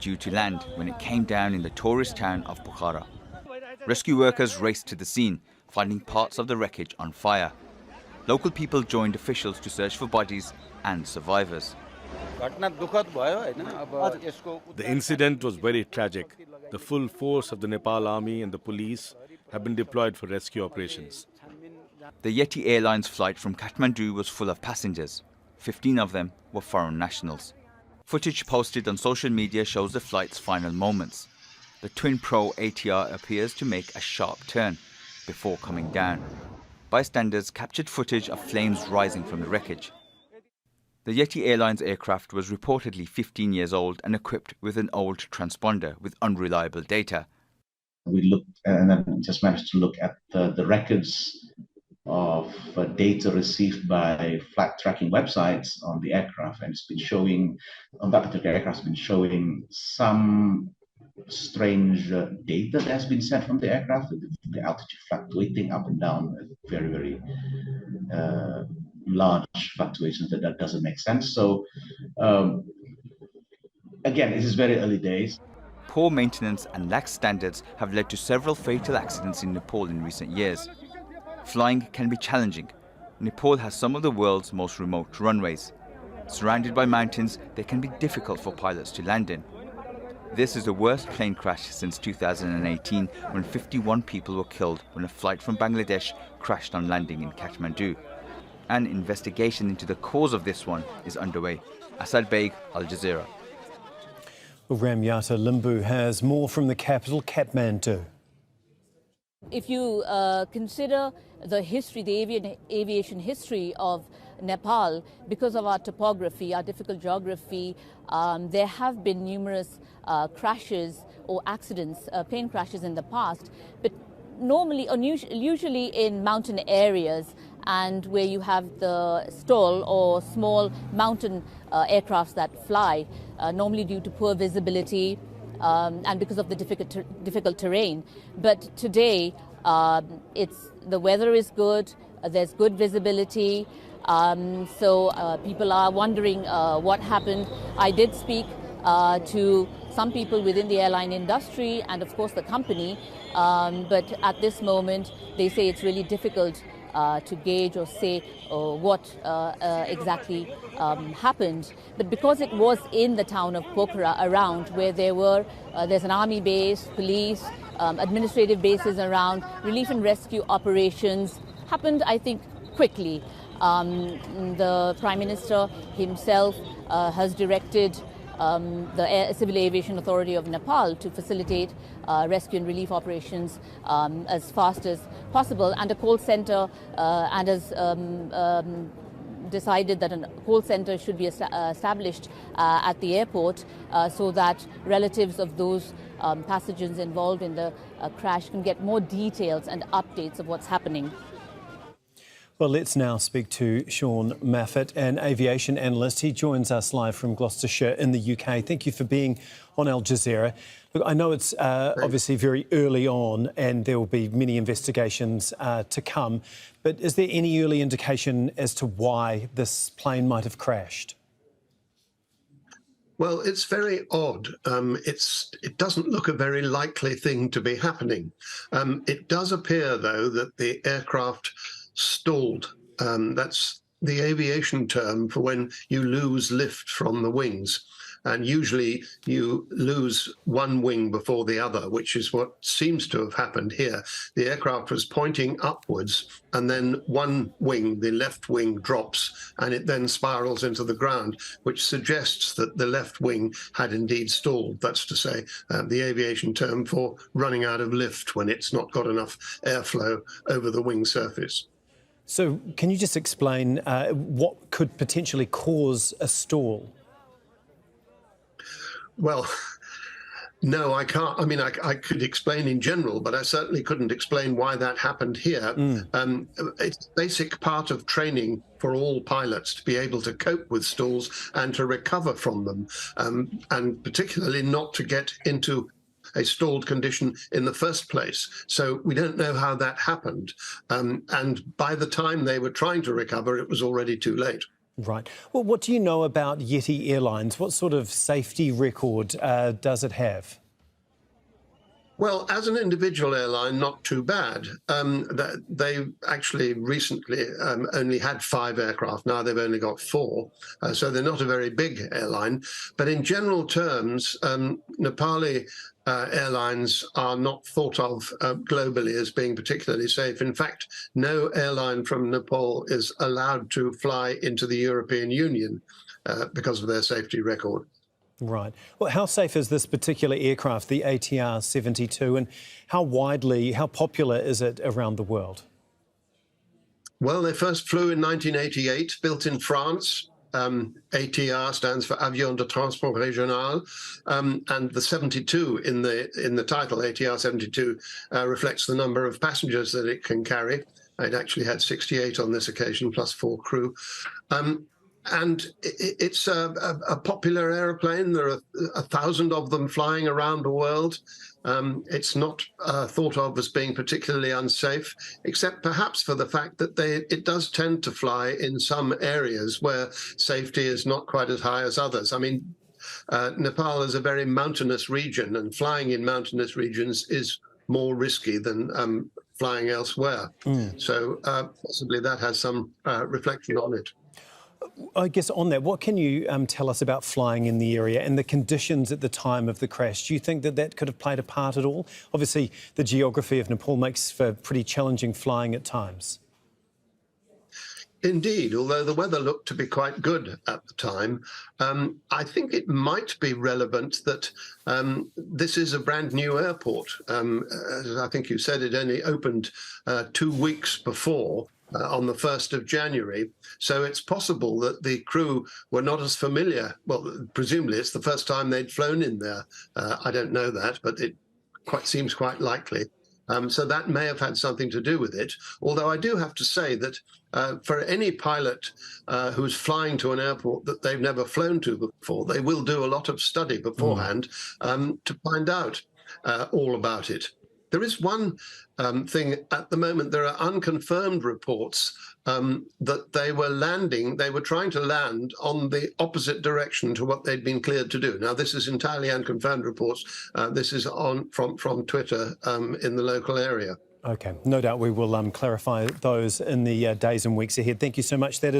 due to land when it came down in the tourist town of Bukhara. Rescue workers raced to the scene, finding parts of the wreckage on fire. Local people joined officials to search for bodies and survivors. The incident was very tragic. The full force of the Nepal army and the police have been deployed for rescue operations. The Yeti Airlines flight from Kathmandu was full of passengers. 15 of them were foreign nationals. Footage posted on social media shows the flight's final moments. The twin Pro ATR appears to make a sharp turn before coming down. Bystanders captured footage of flames rising from the wreckage. The Yeti Airlines aircraft was reportedly 15 years old and equipped with an old transponder with unreliable data. We looked and then just managed to look at the records of data received by flight tracking websites on the aircraft, and it's been showing, on that particular aircraft, it's been showing some strange data that has been sent from the aircraft, the altitude fluctuating up and down, very, very large fluctuations that doesn't make sense. So again, this is very early days. Poor maintenance and lax standards have led to several fatal accidents in Nepal in recent years. Flying can be challenging. Nepal has some of the world's most remote runways. Surrounded by mountains, they can be difficult for pilots to land in. This is the worst plane crash since 2018, when 51 people were killed when a flight from Bangladesh crashed on landing in Kathmandu. An investigation into the cause of this one is underway. Asad Beg, Al Jazeera. Ramyata Limbu has more from the capital, Kathmandu. If you consider the history, the aviation history of Nepal, because of our topography, our difficult geography, there have been numerous crashes or accidents, plane crashes in the past, but normally, usually in mountain areas and where you have the stall or small mountain aircrafts that fly, normally due to poor visibility and because of the difficult terrain. But today, the weather is good, there's good visibility, so people are wondering what happened. I did speak to some people within the airline industry and of course the company, but at this moment they say it's really difficult to gauge or say what exactly happened. But because it was in the town of Pokhara, around where there's an army base, police, administrative bases around, relief and rescue operations happened, I think, quickly. The Prime Minister himself has directed the Civil Aviation Authority of Nepal to facilitate rescue and relief operations as fast as possible, and a call center and has decided that a call center should be established at the airport so that relatives of those passengers involved in the crash can get more details and updates of what's happening. Well, let's now speak to Sean Maffett, an aviation analyst. He joins us live from Gloucestershire in the UK. Thank you for being on Al Jazeera. Look, I know it's obviously very early on and there will be many investigations to come, but is there any early indication as to why this plane might have crashed? Well, it's very odd. It doesn't look a very likely thing to be happening. It does appear, though, that the aircraft stalled. That's the aviation term for when you lose lift from the wings. And usually you lose one wing before the other, which is what seems to have happened here. The aircraft was pointing upwards, and then one wing, the left wing, drops, and it then spirals into the ground, which suggests that the left wing had indeed stalled. That's to say, the aviation term for running out of lift when it's not got enough airflow over the wing surface. So can you just explain what could potentially cause a stall? Well, no, I can't. I mean, I could explain in general, but I certainly couldn't explain why that happened here. It's a basic part of training for all pilots to be able to cope with stalls and to recover from them, and particularly not to get into a stalled condition in the first place. So we don't know how that happened. And by the time they were trying to recover, it was already too late. Right. Well, what do you know about Yeti Airlines? What sort of safety record does it have? Well, as an individual airline, not too bad. They actually recently only had 5 aircraft. Now they've only got 4. So they're not a very big airline. But in general terms, Nepali airlines are not thought of globally as being particularly safe. In fact, no airline from Nepal is allowed to fly into the European Union because of their safety record. Right. Well, how safe is this particular aircraft, the ATR 72, and how popular is it around the world? Well, they first flew in 1988, built in France. ATR stands for Avion de Transport Régional, and the 72 in the title, ATR 72, reflects the number of passengers that it can carry. It actually had 68 on this occasion, plus 4 crew. And it's a popular aeroplane. There are 1,000 of them flying around the world. It's not thought of as being particularly unsafe, except perhaps for the fact that it does tend to fly in some areas where safety is not quite as high as others. I mean, Nepal is a very mountainous region, and flying in mountainous regions is more risky than flying elsewhere. So possibly that has some reflection on it. I guess on that, what can you tell us about flying in the area and the conditions at the time of the crash? Do you think that that could have played a part at all? Obviously, the geography of Nepal makes for pretty challenging flying at times. Indeed, although the weather looked to be quite good at the time, I think it might be relevant that this is a brand new airport. As I think you said, it only opened 2 weeks before. On the 1st of January. So it's possible that the crew were not as familiar. Well, presumably it's the first time they'd flown in there. I don't know that, but it seems quite likely. So that may have had something to do with it. Although I do have to say that for any pilot who's flying to an airport that they've never flown to before, they will do a lot of study beforehand to find out all about it. There is one thing at the moment. There are unconfirmed reports that they were trying to land on the opposite direction to what they'd been cleared to do. Now, this is entirely unconfirmed reports. This is from Twitter in the local area. OK, no doubt we will clarify those in the days and weeks ahead. Thank you so much. That is